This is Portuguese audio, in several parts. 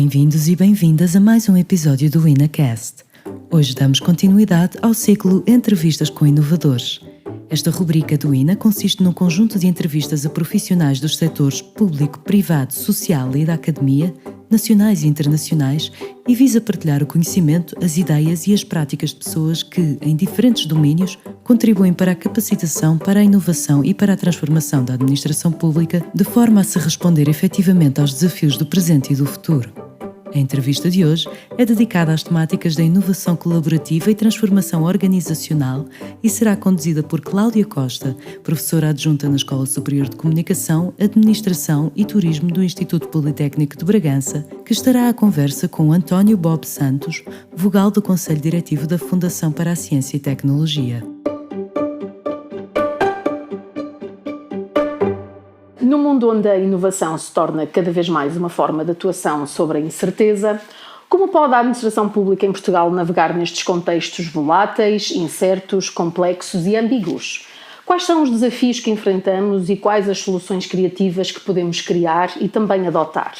Bem-vindos e bem-vindas a mais um episódio do InaCast. Hoje damos continuidade ao ciclo Entrevistas com Inovadores. Esta rubrica do INA consiste num conjunto de entrevistas a profissionais dos setores público, privado, social e da academia, nacionais e internacionais, e visa partilhar o conhecimento, as ideias e as práticas de pessoas que, em diferentes domínios, contribuem para a capacitação, para a inovação e para a transformação da administração pública, de forma a se responder efetivamente aos desafios do presente e do futuro. A entrevista de hoje é dedicada às temáticas da inovação colaborativa e transformação organizacional e será conduzida por Cláudia Costa, professora adjunta na Escola Superior de Comunicação, Administração e Turismo do Instituto Politécnico de Bragança, que estará à conversa com António Bob Santos, vogal do Conselho Diretivo da Fundação para a Ciência e Tecnologia. No mundo onde a inovação se torna cada vez mais uma forma de atuação sobre a incerteza, como pode a administração pública em Portugal navegar nestes contextos voláteis, incertos, complexos e ambíguos? Quais são os desafios que enfrentamos e quais as soluções criativas que podemos criar e também adotar?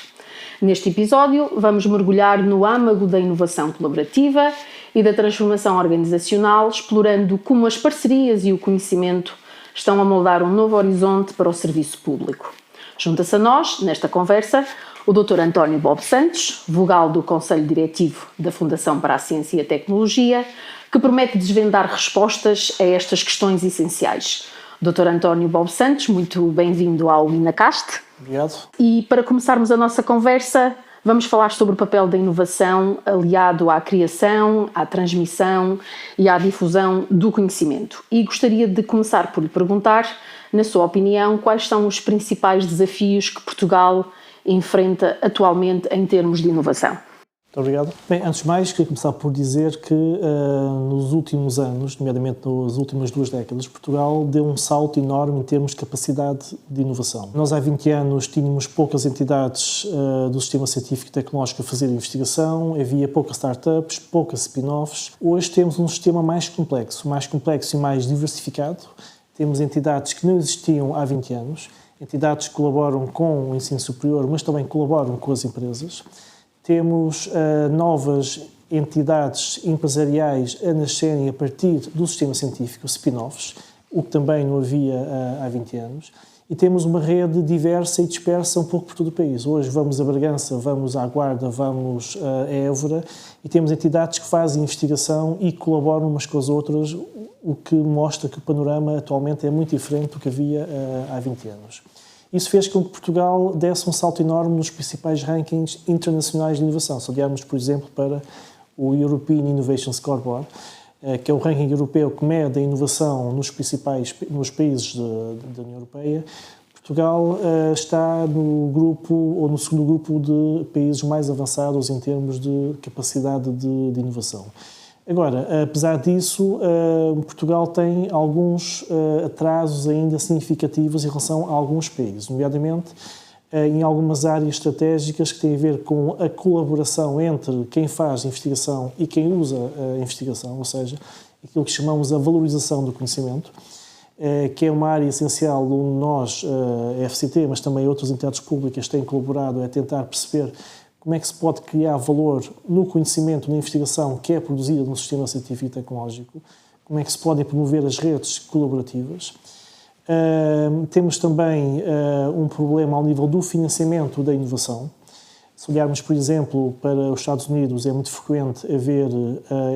Neste episódio, vamos mergulhar no âmago da inovação colaborativa e da transformação organizacional, explorando como as parcerias e o conhecimento estão a moldar um novo horizonte para o serviço público. Junta-se a nós, nesta conversa, o Dr. António Bob Santos, vogal do Conselho Diretivo da Fundação para a Ciência e a Tecnologia, que promete desvendar respostas a estas questões essenciais. Dr. António Bob Santos, muito bem-vindo ao InaCast. Obrigado. E para começarmos a nossa conversa, vamos falar sobre o papel da inovação aliado à criação, à transmissão e à difusão do conhecimento. E gostaria de começar por lhe perguntar, na sua opinião, quais são os principais desafios que Portugal enfrenta atualmente em termos de inovação? Muito obrigado. Bem, antes de mais, queria começar por dizer que nos últimos anos, nomeadamente nas últimas 2 décadas, Portugal deu um salto enorme em termos de capacidade de inovação. Nós há 20 anos tínhamos poucas entidades do sistema científico e tecnológico a fazer investigação, havia poucas startups, poucas spin-offs. Hoje temos um sistema mais complexo e mais diversificado. Temos entidades que não existiam há 20 anos, entidades que colaboram com o ensino superior, mas também colaboram com as empresas. Temos novas entidades empresariais a nascerem a partir do sistema científico, spin-offs, o que também não havia há 20 anos. E temos uma rede diversa e dispersa um pouco por todo o país. Hoje vamos a Bragança, vamos à Guarda, vamos a Évora e temos entidades que fazem investigação e colaboram umas com as outras, o que mostra que o panorama atualmente é muito diferente do que havia há 20 anos. Isso fez com que Portugal desse um salto enorme nos principais rankings internacionais de inovação. Se olharmos, por exemplo, para o European Innovation Scoreboard, que é o ranking europeu que mede a inovação nos países da União Europeia, Portugal está no grupo, ou no segundo grupo de países mais avançados em termos de capacidade de inovação. Agora, apesar disso, Portugal tem alguns atrasos ainda significativos em relação a alguns países, nomeadamente em algumas áreas estratégicas que têm a ver com a colaboração entre quem faz investigação e quem usa a investigação, ou seja, aquilo que chamamos a valorização do conhecimento, que é uma área essencial onde nós, a FCT, mas também outras entidades públicas têm colaborado a tentar perceber como é que se pode criar valor no conhecimento, na investigação que é produzida no sistema científico e tecnológico, como é que se podem promover as redes colaborativas. Temos também um problema ao nível do financiamento da inovação. Se olharmos, por exemplo, para os Estados Unidos, é muito frequente haver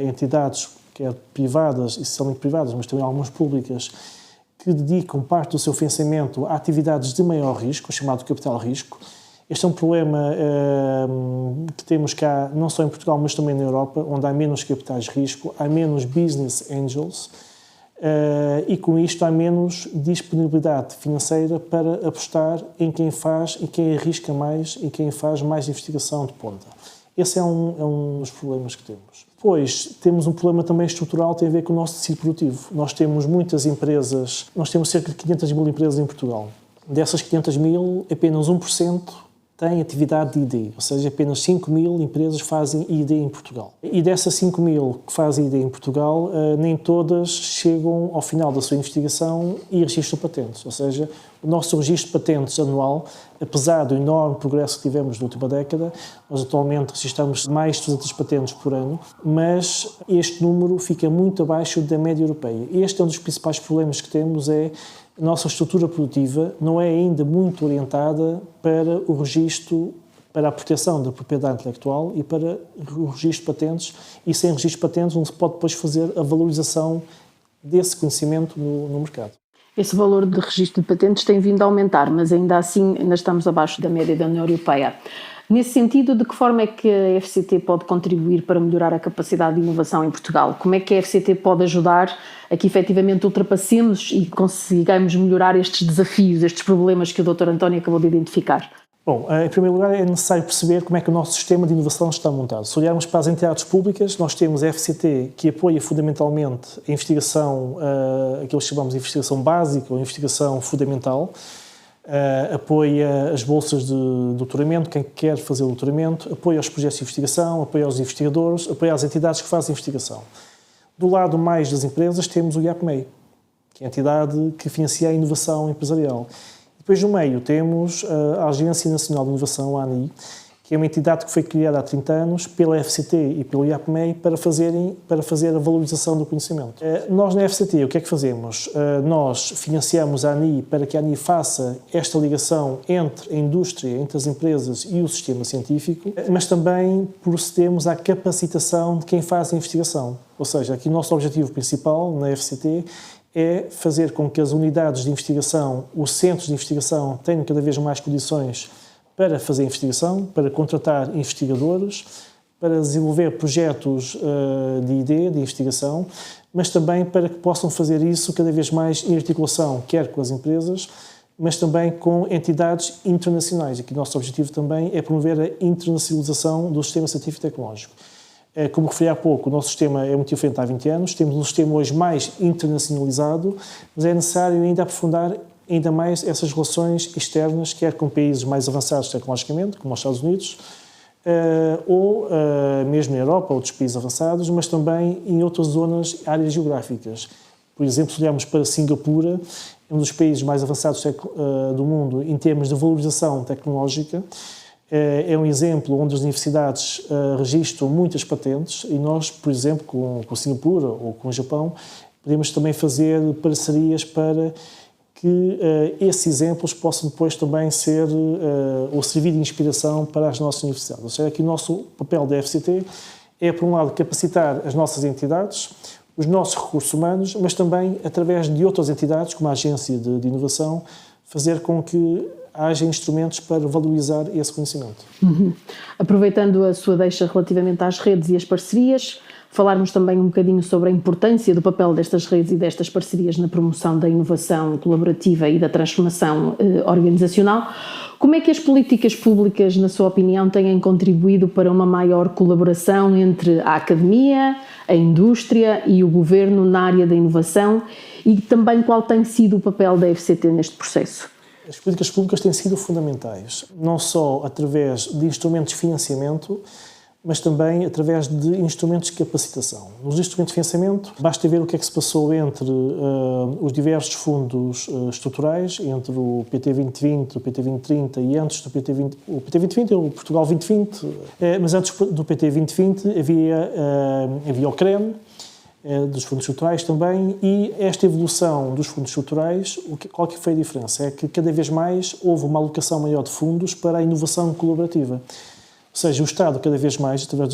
entidades, quer privadas, essencialmente privadas, mas também algumas públicas, que dedicam parte do seu financiamento a atividades de maior risco, o chamado capital risco. Este é um problema que temos cá, não só em Portugal, mas também na Europa, onde há menos capitais de risco, há menos business angels e com isto há menos disponibilidade financeira para apostar em quem faz e quem arrisca mais e quem faz mais investigação de ponta. Esse é um dos problemas que temos. Depois, temos um problema também estrutural, tem a ver com o nosso tecido produtivo. Nós temos muitas empresas, nós temos cerca de 500 mil empresas em Portugal. Dessas 500 mil, apenas 1% tem atividade de ID, ou seja, apenas 5.000 empresas fazem ID em Portugal. E dessas 5.000 que fazem ID em Portugal, nem todas chegam ao final da sua investigação e registram patentes. Ou seja, o nosso registro de patentes anual, apesar do enorme progresso que tivemos na última década, nós atualmente registramos mais de 300 patentes por ano, mas este número fica muito abaixo da média europeia. Este é um dos principais problemas que temos, a nossa estrutura produtiva não é ainda muito orientada para o registro, para a proteção da propriedade intelectual e para o registro de patentes, e sem registro de patentes não se pode depois fazer a valorização desse conhecimento no mercado. Esse valor de registro de patentes tem vindo a aumentar, mas ainda assim ainda estamos abaixo da média da União Europeia. Nesse sentido, de que forma é que a FCT pode contribuir para melhorar a capacidade de inovação em Portugal? Como é que a FCT pode ajudar a que efetivamente ultrapassemos e consigamos melhorar estes desafios, estes problemas que o Dr. António acabou de identificar? Bom, em primeiro lugar é necessário perceber como é que o nosso sistema de inovação está montado. Se olharmos para as entidades públicas, nós temos a FCT, que apoia fundamentalmente a investigação, aquilo que chamamos de investigação básica ou investigação fundamental, apoia as bolsas de doutoramento, quem quer fazer doutoramento, apoia os projetos de investigação, apoia os investigadores, apoia as entidades que fazem investigação. Do lado mais das empresas temos o IAPMEI, que é a entidade que financia a inovação empresarial. Depois, no meio, temos a Agência Nacional de Inovação, a ANI, que é uma entidade que foi criada há 30 anos pela FCT e pelo IAPMEI para fazer a valorização do conhecimento. Nós, na FCT, o que é que fazemos? Nós financiamos a ANI para que a ANI faça esta ligação entre a indústria, entre as empresas e o sistema científico, mas também procedemos à capacitação de quem faz a investigação. Ou seja, aqui o nosso objetivo principal na FCT é fazer com que as unidades de investigação, os centros de investigação, tenham cada vez mais condições para fazer investigação, para contratar investigadores, para desenvolver projetos de ID, de investigação, mas também para que possam fazer isso cada vez mais em articulação, quer com as empresas, mas também com entidades internacionais. Aqui o nosso objetivo também é promover a internacionalização do sistema científico e tecnológico. Como referi há pouco, o nosso sistema é muito diferente há 20 anos, temos um sistema hoje mais internacionalizado, mas é necessário ainda aprofundar ainda mais essas relações externas, quer com países mais avançados tecnologicamente, como os Estados Unidos, ou mesmo na Europa, outros países avançados, mas também em outras zonas, áreas geográficas. Por exemplo, se olharmos para Singapura, é um dos países mais avançados do mundo em termos de valorização tecnológica. É um exemplo onde as universidades registram muitas patentes e nós, por exemplo, com Singapura ou com o Japão, podemos também fazer parcerias para que esses exemplos possam depois também ser ou servir de inspiração para as nossas universidades. Ou seja, aqui o nosso papel da FCT é, por um lado, capacitar as nossas entidades, os nossos recursos humanos, mas também, através de outras entidades, como a Agência de Inovação, fazer com que haja instrumentos para valorizar esse conhecimento. Aproveitando a sua deixa relativamente às redes e às parcerias, falarmos também um bocadinho sobre a importância do papel destas redes e destas parcerias na promoção da inovação colaborativa e da transformação organizacional. Como é que as políticas públicas, na sua opinião, têm contribuído para uma maior colaboração entre a academia, a indústria e o governo na área da inovação, e também qual tem sido o papel da FCT neste processo? As políticas públicas têm sido fundamentais, não só através de instrumentos de financiamento, mas também através de instrumentos de capacitação. Nos instrumentos de financiamento, basta ver o que é que se passou entre os diversos fundos estruturais, entre o PT 2020, o PT 2030 e antes do PT 20... O PT 2020 é o Portugal 2020, mas antes do PT 2020 havia o CREM, dos fundos estruturais também, e esta evolução dos fundos estruturais, qual que foi a diferença? É que cada vez mais houve uma alocação maior de fundos para a inovação colaborativa. Ou seja, o Estado, cada vez mais, através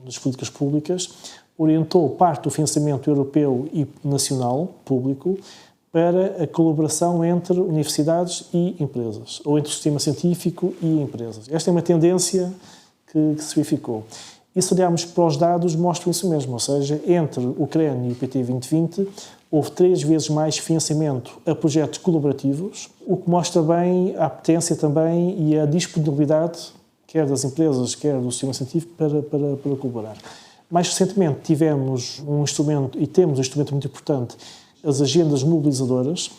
das políticas públicas, orientou parte do financiamento europeu e nacional, público, para a colaboração entre universidades e empresas, ou entre o sistema científico e empresas. Esta é uma tendência que se verificou. E se olharmos para os dados, mostram isso mesmo, ou seja, entre o CREN e o PT 2020, houve 3 vezes mais financiamento a projetos colaborativos, o que mostra bem a apetência também e a disponibilidade, quer das empresas, quer do sistema científico, para colaborar. Mais recentemente tivemos um instrumento, e temos um instrumento muito importante, as agendas mobilizadoras,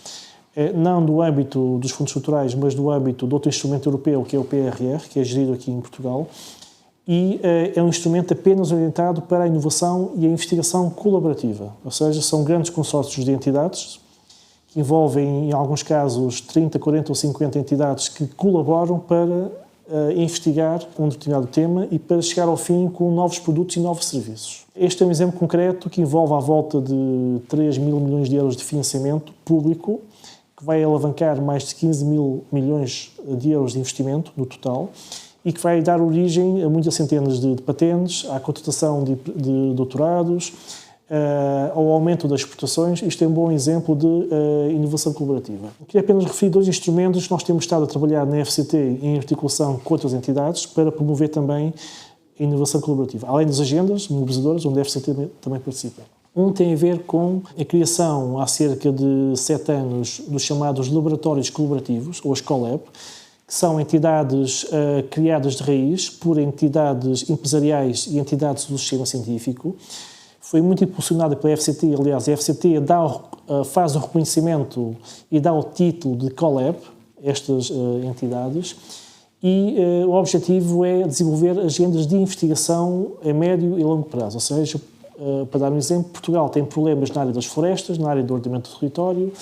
não do âmbito dos fundos estruturais, mas do âmbito de outro instrumento europeu, que é o PRR, que é gerido aqui em Portugal, e é um instrumento apenas orientado para a inovação e a investigação colaborativa, ou seja, são grandes consórcios de entidades, que envolvem, em alguns casos, 30, 40 ou 50 entidades que colaboram para investigar um determinado tema e para chegar ao fim com novos produtos e novos serviços. Este é um exemplo concreto que envolve à volta de 3 mil milhões de euros de financiamento público, que vai alavancar mais de 15 mil milhões de euros de investimento no total e que vai dar origem a muitas centenas de patentes, à contratação de doutorados, ao aumento das exportações. Isto é um bom exemplo de inovação colaborativa. Queria apenas referir 2 instrumentos que nós temos estado a trabalhar na FCT em articulação com outras entidades para promover também a inovação colaborativa, além das agendas mobilizadoras, onde a FCT também participa. Um tem a ver com a criação, há cerca de 7 anos, dos chamados laboratórios colaborativos, ou as CoLab, que são entidades criadas de raiz por entidades empresariais e entidades do sistema científico. Foi muito impulsionada pela FCT, aliás, a FCT faz o reconhecimento e dá o título de CoLab a estas entidades, e o objetivo é desenvolver agendas de investigação a médio e longo prazo, ou seja, para dar um exemplo, Portugal tem problemas na área das florestas, na área do ordenamento do território,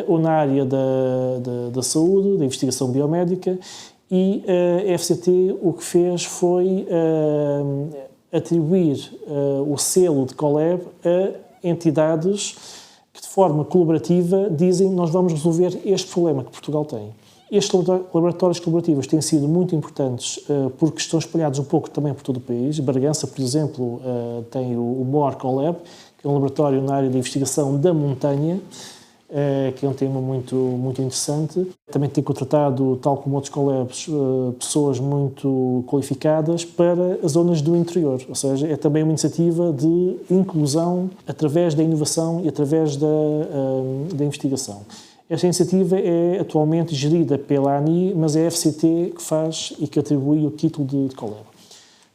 ou na área da saúde, da investigação biomédica, e a FCT o que fez foi atribuir o selo de CoLab a entidades que, de forma colaborativa, dizem: nós vamos resolver este problema que Portugal tem. Estes laboratórios colaborativos têm sido muito importantes porque estão espalhados um pouco também por todo o país. Bragança, por exemplo, tem o MOR CoLab, que é um laboratório na área de investigação da montanha, que é um tema muito, muito interessante. Também tem contratado, tal como outros CoLabs, pessoas muito qualificadas para as zonas do interior, ou seja, é também uma iniciativa de inclusão através da inovação e através da investigação. Esta iniciativa é atualmente gerida pela ANI, mas é a FCT que faz e que atribui o título de CoLab.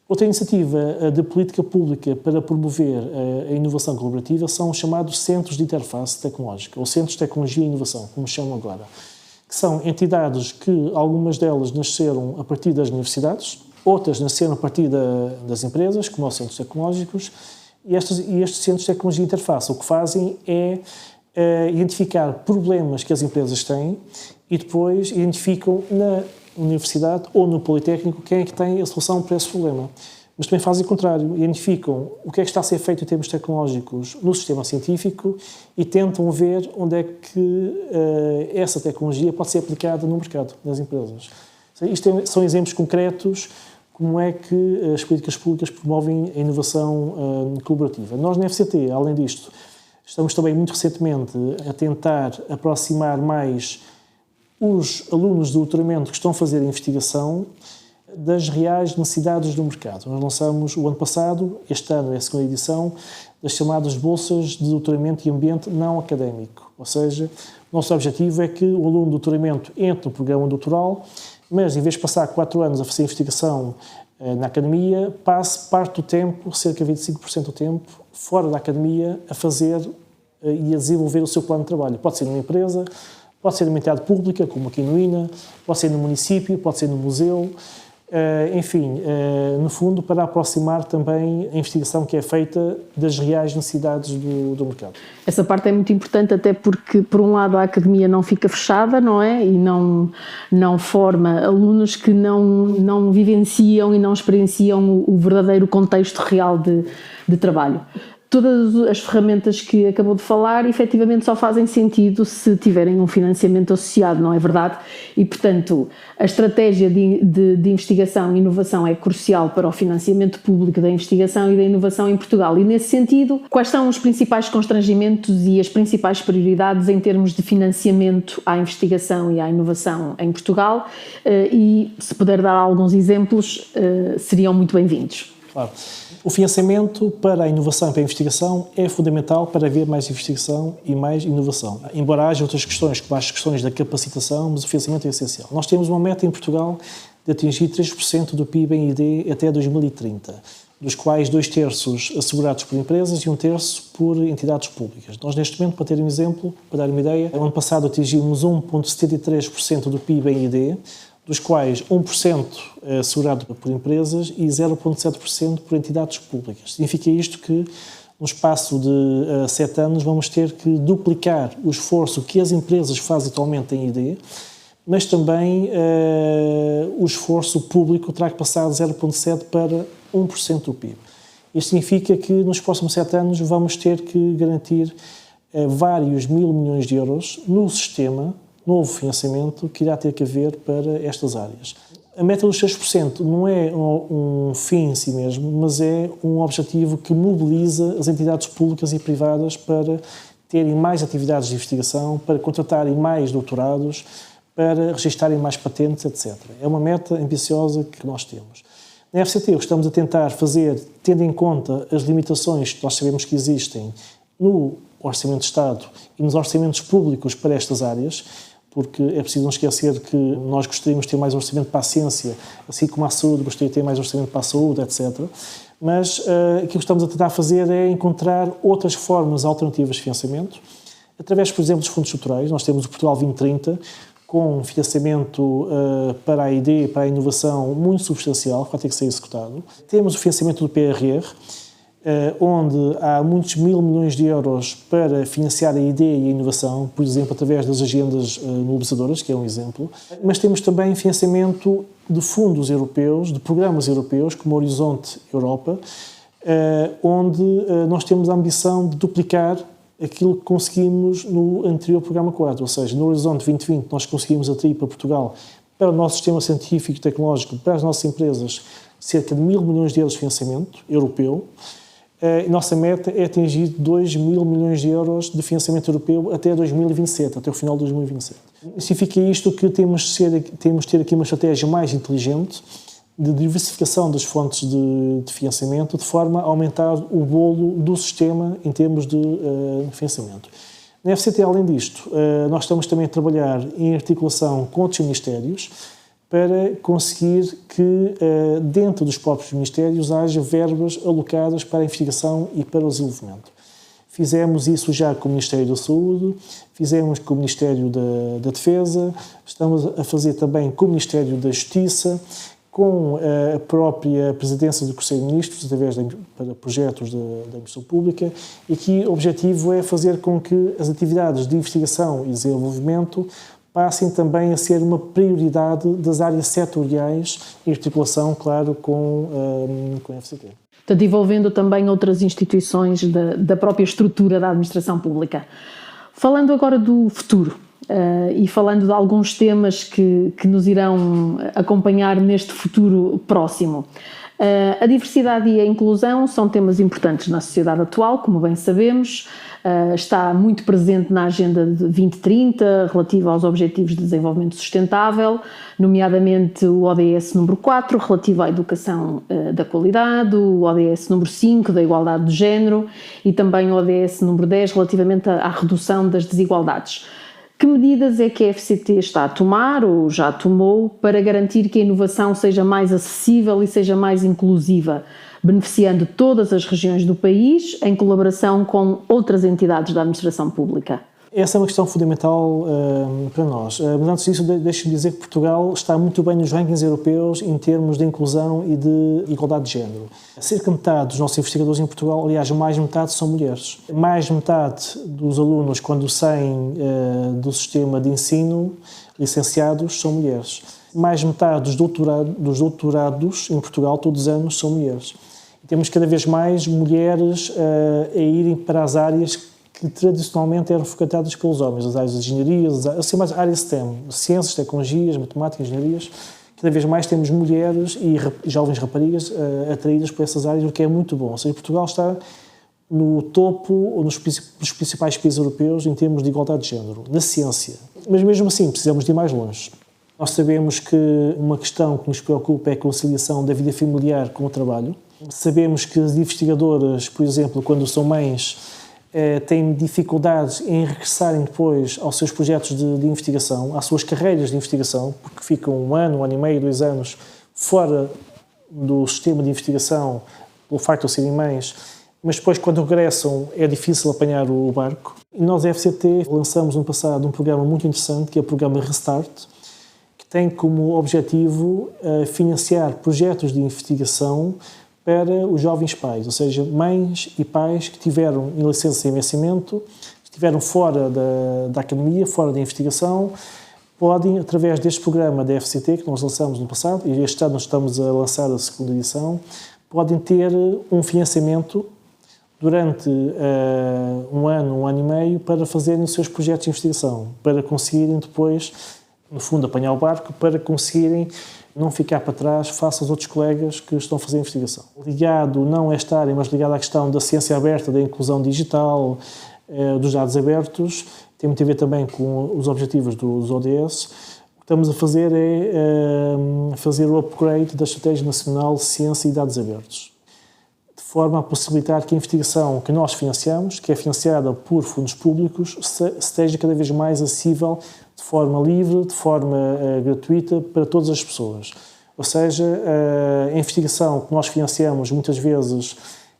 Outra iniciativa de política pública para promover a inovação colaborativa são os chamados Centros de Interface Tecnológica, ou Centros de Tecnologia e Inovação, como chamam agora, que são entidades que, algumas delas nasceram a partir das universidades, outras nasceram a partir das empresas, como os centros tecnológicos, e estes Centros de Tecnologia e Interface o que fazem é identificar problemas que as empresas têm e depois identificam na universidade ou no Politécnico quem é que tem a solução para esse problema. Mas também fazem o contrário, identificam o que é que está a ser feito em termos tecnológicos no sistema científico e tentam ver onde é que essa tecnologia pode ser aplicada no mercado, nas empresas. Isto são exemplos concretos como é que as políticas públicas promovem a inovação colaborativa. Nós, na FCT, além disto, estamos também muito recentemente a tentar aproximar mais os alunos de doutoramento que estão a fazer a investigação das reais necessidades do mercado. Nós lançamos o ano passado, este ano é a segunda edição, das chamadas bolsas de doutoramento e ambiente não académico. Ou seja, o nosso objetivo é que o aluno de doutoramento entre no programa doutoral, mas em vez de passar 4 anos a fazer investigação na academia, passe parte do tempo, cerca de 25% do tempo, fora da academia, a fazer e a desenvolver o seu plano de trabalho. Pode ser numa empresa, pode ser numa entidade pública, como aqui no INA, pode ser no município, pode ser no museu, enfim, no fundo, para aproximar também a investigação que é feita das reais necessidades do mercado. Essa parte é muito importante, até porque, por um lado, a academia não fica fechada, não é? E não forma alunos que não vivenciam e não experienciam o verdadeiro contexto real de trabalho. Todas as ferramentas que acabou de falar, efetivamente, só fazem sentido se tiverem um financiamento associado, não é verdade? E, portanto, a estratégia de investigação e inovação é crucial para o financiamento público da investigação e da inovação em Portugal. E, nesse sentido, quais são os principais constrangimentos e as principais prioridades em termos de financiamento à investigação e à inovação em Portugal? E, se puder dar alguns exemplos, seriam muito bem-vindos. Claro. O financiamento para a inovação e para a investigação é fundamental para haver mais investigação e mais inovação. Embora haja outras questões, como as questões da capacitação, mas o financiamento é essencial. Nós temos uma meta em Portugal de atingir 3% do PIB em ID até 2030. dos quais 2/3 assegurados por empresas e 1/3 por entidades públicas. Nós, neste momento, para ter um exemplo, para dar uma ideia, no ano passado atingimos 1,73% do PIB em ID, dos quais 1% é assegurado por empresas e 0,7% por entidades públicas. Significa isto que, no espaço de 7 anos, vamos ter que duplicar o esforço que as empresas fazem atualmente em ID, mas também o esforço público terá que passar de 0,7% para 1% do PIB. Isto significa que nos próximos 7 anos vamos ter que garantir vários mil milhões de euros no sistema, novo financiamento que irá ter que haver para estas áreas. A meta dos 6% não é um fim em si mesmo, mas é um objetivo que mobiliza as entidades públicas e privadas para terem mais atividades de investigação, para contratarem mais doutorados, para registarem mais patentes, etc. É uma meta ambiciosa que nós temos. Na FCT, o que estamos a tentar fazer, tendo em conta as limitações que nós sabemos que existem no Orçamento de Estado e nos orçamentos públicos para estas áreas, porque é preciso não esquecer que nós gostaríamos de ter mais orçamento para a ciência, assim como a saúde, gostaria de ter mais orçamento para a saúde, etc. Mas aquilo que estamos a tentar fazer é encontrar outras formas alternativas de financiamento, através, por exemplo, dos fundos estruturais. Nós temos o Portugal 2030, com financiamento para a ID, para a inovação, muito substancial, que vai ter que ser executado. Temos o financiamento do PRR, onde há muitos mil milhões de euros para financiar a ID e a inovação, por exemplo, através das agendas mobilizadoras, que é um exemplo. Mas temos também financiamento de fundos europeus, de programas europeus, como o Horizonte Europa, onde nós temos a ambição de duplicar aquilo que conseguimos no anterior programa 4, ou seja, no Horizonte 2020 nós conseguimos atrair para Portugal, para o nosso sistema científico e tecnológico, para as nossas empresas, cerca de 1.000 milhões de euros de financiamento europeu. A nossa meta é atingir 2.000 milhões de euros de financiamento europeu até 2027, até o final de 2027. Significa isto que temos de ter aqui uma estratégia mais inteligente de diversificação das fontes de financiamento, de forma a aumentar o bolo do sistema em termos de financiamento. Na FCT, além disto, nós estamos também a trabalhar em articulação com outros ministérios para conseguir que dentro dos próprios ministérios haja verbas alocadas para a investigação e para o desenvolvimento. Fizemos isso já com o Ministério da Saúde, fizemos com o Ministério da Defesa, estamos a fazer também com o Ministério da Justiça, com a própria presidência do Conselho de Ministros, através para projetos da Administração Pública, e aqui o objetivo é fazer com que as atividades de investigação e desenvolvimento passem também a ser uma prioridade das áreas setoriais, em articulação, claro, com a FCT. Portanto, envolvendo também outras instituições da própria estrutura da administração pública. Falando agora do futuro, e falando de alguns temas que nos irão acompanhar neste futuro próximo. A diversidade e a inclusão são temas importantes na sociedade atual, como bem sabemos, está muito presente na Agenda de 2030, relativa aos Objetivos de Desenvolvimento Sustentável, nomeadamente o ODS número 4, relativo à educação da qualidade, o ODS número 5, da igualdade de género, e também o ODS número 10, relativamente à redução das desigualdades. Que medidas é que a FCT está a tomar, ou já tomou, para garantir que a inovação seja mais acessível e seja mais inclusiva, beneficiando todas as regiões do país, em colaboração com outras entidades da administração pública? Essa é uma questão fundamental para nós. Mas antes disso, deixe-me dizer que Portugal está muito bem nos rankings europeus em termos de inclusão e de igualdade de género. Cerca de metade dos nossos investigadores em Portugal, aliás, mais de metade são mulheres. Mais de metade dos alunos, quando saem do sistema de ensino, licenciados, são mulheres. Mais de metade dos doutorados em Portugal, todos os anos, são mulheres. E temos cada vez mais mulheres a irem para as áreas que tradicionalmente eram frequentadas pelos homens, as áreas de engenharia, assim mais áreas STEM, ciências, tecnologias, matemática, engenharias. Cada vez mais temos mulheres e jovens raparigas atraídas por essas áreas, o que é muito bom. Ou seja, Portugal está no topo ou dos principais países europeus em termos de igualdade de género, na ciência. Mas mesmo assim precisamos de ir mais longe. Nós sabemos que uma questão que nos preocupa é a conciliação da vida familiar com o trabalho. Sabemos que as investigadoras, por exemplo, quando são mães, têm dificuldades em regressarem depois aos seus projetos de investigação, às suas carreiras de investigação, porque ficam 1 ano, 1 ano e meio, 2 anos fora do sistema de investigação pelo facto de serem mães, mas depois, quando regressam, é difícil apanhar o barco. E nós, a FCT, lançamos no passado um programa muito interessante, que é o programa Restart, que tem como objetivo financiar projetos de investigação para os jovens pais, ou seja, mães e pais que tiveram em licença sem vencimento, que estiveram fora da academia, fora da investigação, podem, através deste programa da FCT, que nós lançamos no passado, e este ano estamos a lançar a segunda edição, podem ter um financiamento durante um ano e meio para fazerem os seus projetos de investigação, para conseguirem depois, no fundo, apanhar o barco, para conseguirem não ficar para trás face aos outros colegas que estão a fazer a investigação. Ligado não a esta área, mas ligado à questão da ciência aberta, da inclusão digital, dos dados abertos, tem muito a ver também com os objetivos dos ODS. O que estamos a fazer é fazer o upgrade da Estratégia Nacional de Ciência e Dados Abertos, de forma a possibilitar que a investigação que nós financiamos, que é financiada por fundos públicos, esteja cada vez mais acessível de forma livre, de forma gratuita para todas as pessoas. Ou seja, a investigação que nós financiamos muitas vezes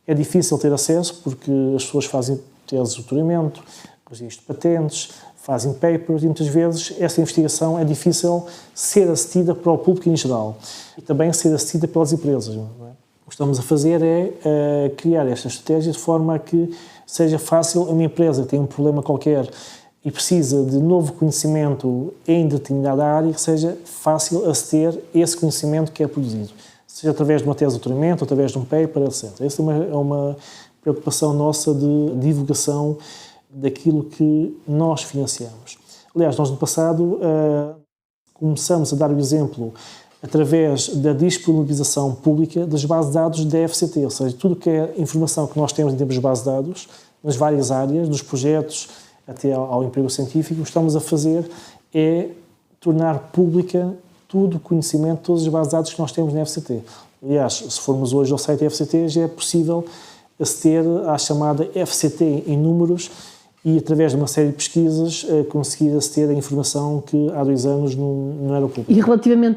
é difícil ter acesso porque as pessoas fazem teses de doutoramento, registro de patentes, fazem papers e muitas vezes essa investigação é difícil ser acessível para o público em geral e também ser acessível pelas empresas. Não é? O que estamos a fazer é criar esta estratégia de forma a que seja fácil uma empresa que tem um problema qualquer e precisa de novo conhecimento em determinada área, que seja fácil aceder a esse conhecimento que é produzido, seja através de uma tese de doutoramento, através de um paper, etc. Essa é uma preocupação nossa de divulgação daquilo que nós financiamos. Aliás, nós no passado começamos a dar o exemplo através da disponibilização pública das bases de dados da FCT, ou seja, tudo que é informação que nós temos em termos de bases de dados, nas várias áreas, dos projetos até ao emprego científico, o que estamos a fazer é tornar pública todo o conhecimento, todas as bases de dados que nós temos na FCT. Aliás, se formos hoje ao site da FCT, já é possível aceder à chamada FCT em números e, através de uma série de pesquisas, conseguir aceder à informação que há 2 anos não era pública. E relativamente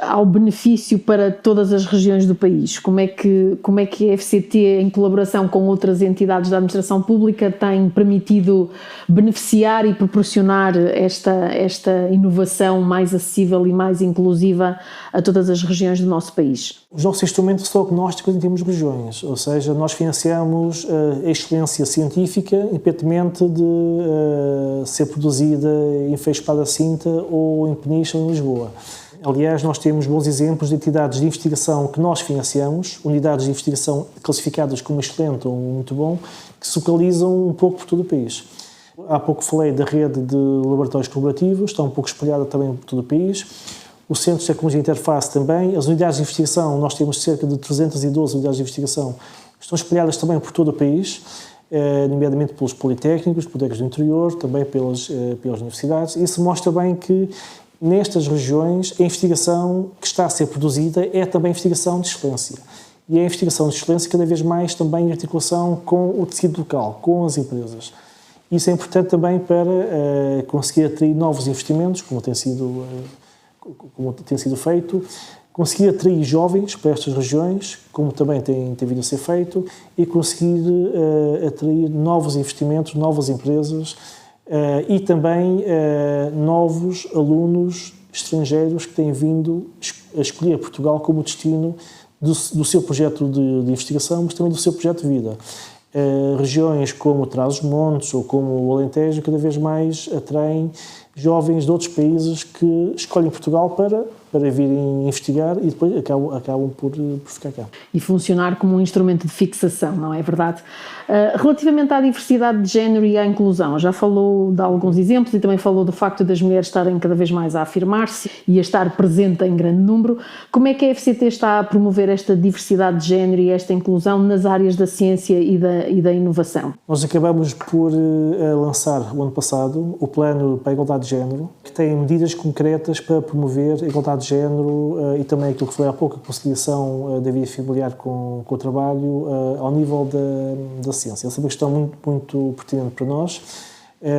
ao benefício para todas as regiões do país, como é que a FCT, em colaboração com outras entidades da administração pública, tem permitido beneficiar e proporcionar esta inovação mais acessível e mais inclusiva a todas as regiões do nosso país? Os nossos instrumentos são agnósticos em termos de regiões, ou seja, nós financiamos a excelência científica, independentemente de ser produzida em Fez Espada Cinta ou em Peniche ou em Lisboa. Aliás, nós temos bons exemplos de entidades de investigação que nós financiamos, unidades de investigação classificadas como excelente ou muito bom, que se localizam um pouco por todo o país. Há pouco falei da rede de laboratórios colaborativos, está um pouco espalhada também por todo o país. O Centro de Tecnologia e Interface também. As unidades de investigação, nós temos cerca de 312 unidades de investigação, estão espalhadas também por todo o país, nomeadamente pelos politécnicos, poderes do interior, também pelas universidades. Isso mostra bem que nestas regiões a investigação que está a ser produzida é também investigação de excelência. E é a investigação de excelência cada vez mais também em articulação com o tecido local, com as empresas. Isso é importante também para conseguir atrair novos investimentos, como tem sido feito, conseguir atrair jovens para estas regiões, como também tem vindo a ser feito, e conseguir atrair novos investimentos, novas empresas e também novos alunos estrangeiros que têm vindo a escolher Portugal como destino do seu projeto de investigação, mas também do seu projeto de vida. Regiões como Trás-os-Montes ou como o Alentejo cada vez mais atraem jovens de outros países que escolhem Portugal para virem investigar e depois acabam por ficar cá. E funcionar como um instrumento de fixação, não é verdade? Relativamente à diversidade de género e à inclusão, já falou de alguns exemplos e também falou do facto das mulheres estarem cada vez mais a afirmar-se e a estar presente em grande número. Como é que a FCT está a promover esta diversidade de género e esta inclusão nas áreas da ciência e da inovação? Nós acabamos por lançar o ano passado o Plano para a Igualdade de Género, que tem medidas concretas para promover a igualdade de género e também aquilo que falei há pouco, a conciliação da vida familiar com o trabalho ao nível da ciência. Essa é uma questão muito, muito pertinente para nós.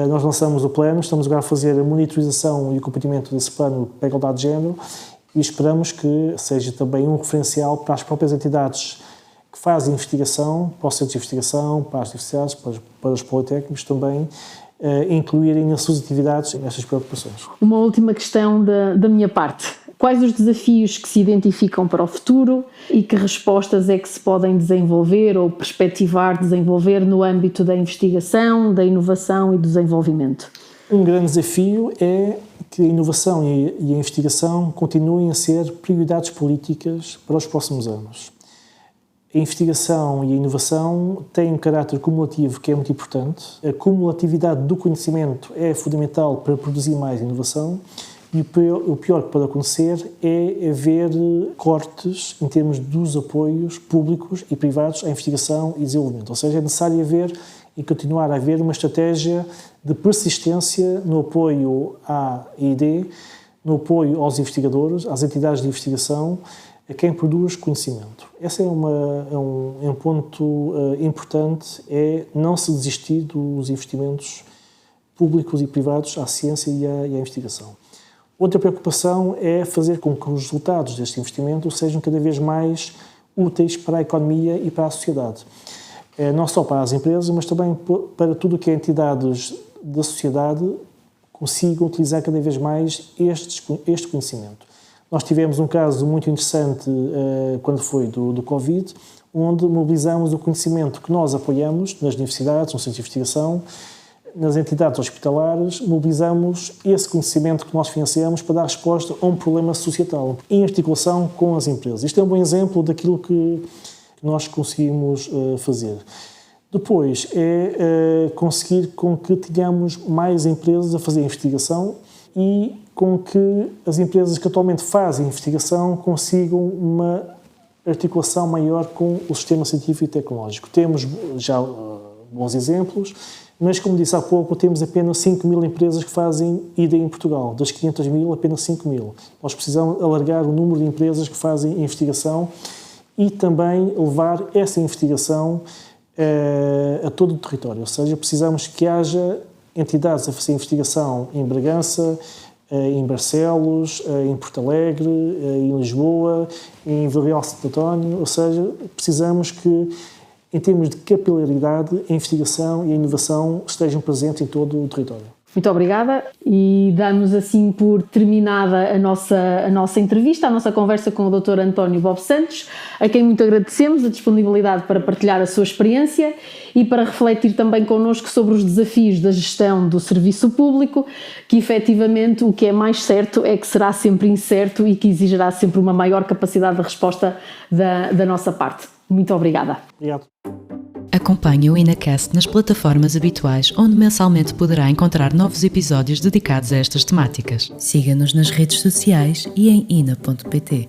Nós lançamos o plano, estamos agora a fazer a monitorização e o acompanhamento desse plano para a igualdade de género e esperamos que seja também um referencial para as próprias entidades que fazem investigação, para os centros de investigação, para as universidades, para os politécnicos também, incluírem nas suas atividades estas preocupações. Uma última questão da minha parte. Quais os desafios que se identificam para o futuro e que respostas é que se podem desenvolver ou perspectivar desenvolver no âmbito da investigação, da inovação e do desenvolvimento? Um grande desafio é que a inovação e a investigação continuem a ser prioridades políticas para os próximos anos. A investigação e a inovação têm um caráter cumulativo que é muito importante. A cumulatividade do conhecimento é fundamental para produzir mais inovação e o pior que pode acontecer é haver cortes em termos dos apoios públicos e privados à investigação e desenvolvimento. Ou seja, é necessário haver e continuar a haver uma estratégia de persistência no apoio à I+D, no apoio aos investigadores, às entidades de investigação, a quem produz conhecimento. Esse é um ponto importante, é não se desistir dos investimentos públicos e privados à ciência e à investigação. Outra preocupação é fazer com que os resultados deste investimento sejam cada vez mais úteis para a economia e para a sociedade. Não só para as empresas, mas também para tudo o que é entidades da sociedade consigam utilizar cada vez mais este conhecimento. Nós tivemos um caso muito interessante quando foi do Covid, onde mobilizamos o conhecimento que nós apoiamos nas universidades, nos centros de investigação, nas entidades hospitalares, mobilizamos esse conhecimento que nós financiamos para dar resposta a um problema societal, em articulação com as empresas. Isto é um bom exemplo daquilo que nós conseguimos fazer. Depois é conseguir com que tenhamos mais empresas a fazer investigação e com que as empresas que atualmente fazem investigação consigam uma articulação maior com o sistema científico e tecnológico. Temos já bons exemplos, mas, como disse há pouco, temos apenas 5.000 empresas que fazem I+D em Portugal. Das 500.000, apenas 5.000. Nós precisamos alargar o número de empresas que fazem investigação e também levar essa investigação a todo o território. Ou seja, precisamos que haja entidades a fazer investigação em Bragança, em Barcelos, em Porto Alegre, em Lisboa, em Vila Real de Santo António. Ou seja, precisamos que, em termos de capilaridade, a investigação e a inovação estejam presentes em todo o território. Muito obrigada e damos assim por terminada a nossa entrevista, a nossa conversa com o Dr. António Bob Santos, a quem muito agradecemos a disponibilidade para partilhar a sua experiência e para refletir também connosco sobre os desafios da gestão do serviço público, que efetivamente o que é mais certo é que será sempre incerto e que exigirá sempre uma maior capacidade de resposta da nossa parte. Muito obrigada. Obrigado. Acompanhe o InaCast nas plataformas habituais, onde mensalmente poderá encontrar novos episódios dedicados a estas temáticas. Siga-nos nas redes sociais e em ina.pt.